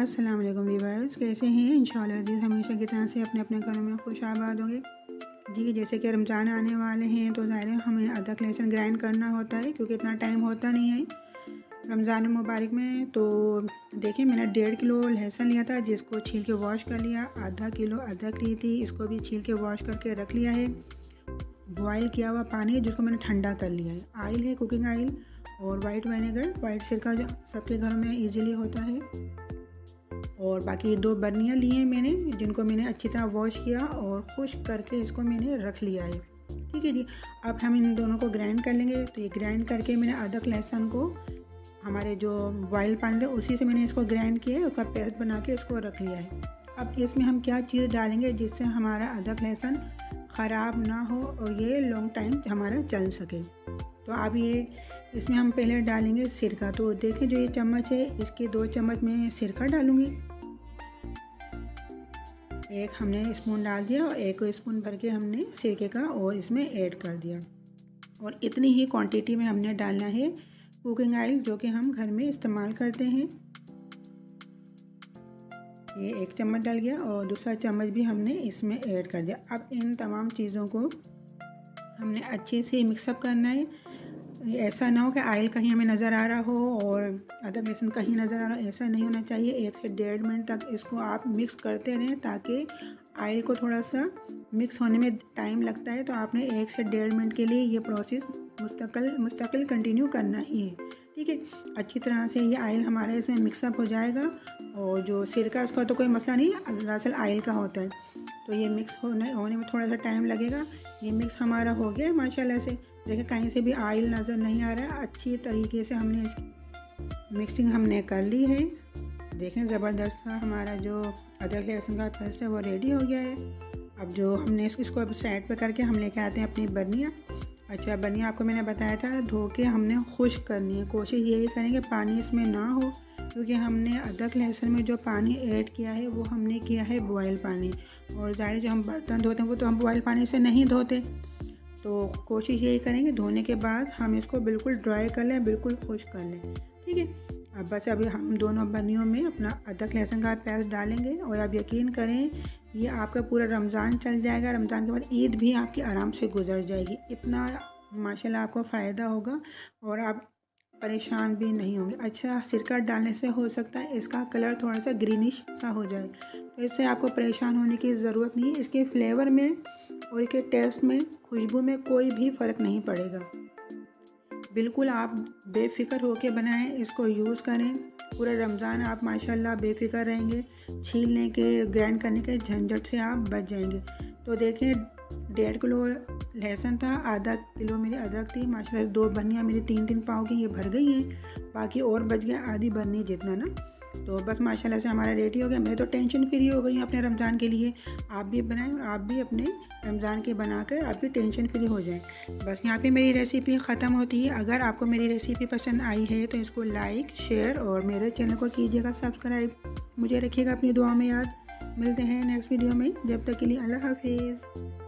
अस्सलाम वालेकुम व्यूअर्स, कैसे हैं? इंशाअल्लाह अज़ीज़ हमेशा की तरह से अपने अपने घरों में खुश आबाद होंगे। जी, जैसे कि रमज़ान आने वाले हैं तो ज़ाहिर है हमें अदरक लहसुन ग्राइंड करना होता है, क्योंकि इतना टाइम होता नहीं है रमज़ान मुबारक में। तो देखिए, मैंने 1.5 किलो लहसुन लिया था, जिसको छील के वॉश कर लिया। आधा किलो अदरक ली थी, इसको भी छील के वॉश करके रख लिया है। बॉयल किया हुआ पानी है, जिसको मैंने ठंडा कर लिया है। ऑयल है, कुकिंग ऑयल, और वाइट विनेगर, वाइट सिरका जो सबके घरों में ईज़िली होता है। और बाकी 2 बर्नियाँ ली हैं मैंने, जिनको मैंने अच्छी तरह वॉश किया और खुश्क करके इसको मैंने रख लिया है। ठीक है जी। अब हम इन दोनों को ग्राइंड कर लेंगे। तो ये ग्राइंड करके मैंने अदरक लहसुन को हमारे जो बॉयल पानी था उसी से मैंने इसको ग्राइंड किया है, उसका पेस्ट बना के इसको रख लिया है। अब इसमें हम क्या चीज़ डालेंगे जिससे हमारा अदरक लहसुन ख़राब ना हो और ये लॉन्ग टाइम हमारा चल सके। तो अब ये इसमें हम पहले डालेंगे सिरका। तो देखिए, जो ये चम्मच है, इसके 2 चम्मच में सिरका डालूँगी। एक हमने स्पून डाल दिया और 1 स्पून भर के हमने सिरके का और इसमें ऐड कर दिया। और इतनी ही क्वांटिटी में हमने डालना है कुकिंग ऑयल, जो कि हम घर में इस्तेमाल करते हैं। ये 1 चम्मच डल गया और दूसरा चम्मच भी हमने इसमें ऐड कर दिया। अब इन तमाम चीज़ों को हमने अच्छे से मिक्सअप करना है। ऐसा ना हो कि ऑयल कहीं हमें नज़र आ रहा हो और अदरक लहसुन कहीं नज़र आ रहा हो, ऐसा नहीं होना चाहिए। 1 से 1.5 मिनट तक इसको आप मिक्स करते रहें, ताकि ऑयल को थोड़ा सा मिक्स होने में टाइम लगता है। तो आपने 1 से 1.5 मिनट के लिए ये प्रोसेस मुस्तकिल कंटिन्यू करना ही है। ठीक है, अच्छी तरह से ये ऑयल हमारा इसमें मिक्सअप हो जाएगा। और जो सिरका उसका तो कोई मसला नहीं, दरअसल ऑयल का होता है। तो ये मिक्स होने में थोड़ा सा टाइम लगेगा। ये मिक्स हमारा हो गया माशाल्लाह से। देखिए, कहीं से भी ऑयल नज़र नहीं आ रहा है। अच्छी तरीके से हमने इसकी मिक्सिंग हमने कर ली है। देखें, ज़बरदस्त था हमारा जो अदरक लहसुन का पेस्ट है वो रेडी हो गया है। अब जो हमने इसको अब साइड पे करके हम लेके आते हैं अपनी बर्नियाँ। अच्छा, बर्नियाँ आपको मैंने बताया था धो के हमने खुश्क करनी है। कोशिश यही करेंगे पानी इसमें ना हो, क्योंकि हमने अदरक लहसुन में जो पानी ऐड किया है वो हमने किया है बॉयल पानी। और ज़ाहिर जो हम बर्तन धोते हैं वो तो हम बॉयल पानी से नहीं धोते। तो कोशिश यही करेंगे धोने के बाद हम इसको बिल्कुल ड्राई कर लें, बिल्कुल खुश्क कर लें। ठीक है, अब बस अभी हम दोनों बर्नियों में अपना अदरक लहसुन का पेस्ट डालेंगे। और आप यकीन करें, ये आपका पूरा रमज़ान चल जाएगा। रमज़ान के बाद ईद भी आपकी आराम से गुजर जाएगी। इतना माशाल्लाह आपको फ़ायदा होगा और आप परेशान भी नहीं होंगे। अच्छा, सिरका डालने से हो सकता है इसका कलर थोड़ा सा ग्रीनिश सा हो जाए, तो इससे आपको परेशान होने की ज़रूरत नहीं है। इसके फ्लेवर में और इसके टेस्ट में, खुशबू में कोई भी फ़र्क नहीं पड़ेगा। बिल्कुल आप बेफ़िक्र होकर बनाएं, इसको यूज़ करें। पूरा रमज़ान आप माशाल्लाह बेफ़िक्र रहेंगे। छीलने के, ग्राइंड करने के झंझट से आप बच जाएंगे। तो देखें, 1.5 किलो लहसुन था, आधा किलो मेरी अदरक थी। माशाल्लाह 2 बर्नियाँ मेरी 3-3 पाव की ये भर गई हैं। बाकी और बच गया आधी बर्नी जितना ना। तो बस माशाल्लाह से हमारा रेडी हो गया। मैं तो टेंशन फ्री हो गई हूँ अपने रमज़ान के लिए। आप भी बनाएं और आप भी अपने रमज़ान के बनाकर आप भी टेंशन फ्री हो जाएं। बस यहाँ पे मेरी रेसिपी ख़त्म होती है। अगर आपको मेरी रेसिपी पसंद आई है तो इसको लाइक, शेयर और मेरे चैनल को कीजिएगा सब्सक्राइब। मुझे रखिएगा अपनी दुआ में याद। मिलते हैं नेक्स्ट वीडियो में, जब तक के लिए अल्लाह हाफिज़।